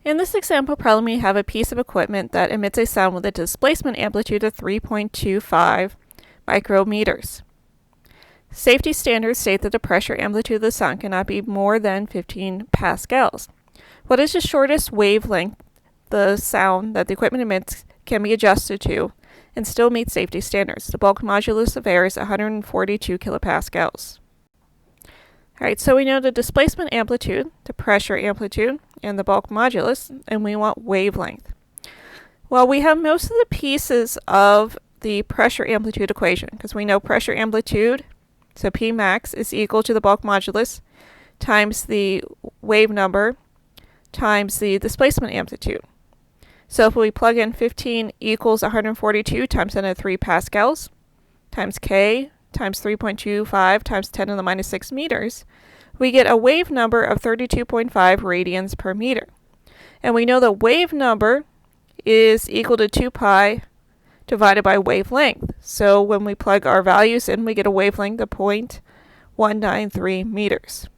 In this example problem, we have a piece of equipment that emits a sound with a displacement amplitude of 3.25 micrometers. Safety standards state that the pressure amplitude of the sound cannot be more than 15 pascals. What is the shortest wavelength the sound that the equipment emits can be adjusted to and still meet safety standards? The bulk modulus of air is 142 kilopascals. Alright, so we know the displacement amplitude, the pressure amplitude, and the bulk modulus, and we want wavelength. Well, we have most of the pieces of the pressure amplitude equation, because we know pressure amplitude, so P max, is equal to the bulk modulus times the wave number times the displacement amplitude. So if we plug in 15 equals 142 times 10 to the 3 pascals times K times 3.25 times 10 to the minus 6 meters, we get a wave number of 32.5 radians per meter. And we know the wave number is equal to 2 pi divided by wavelength. So when we plug our values in, we get a wavelength of 0.193 meters.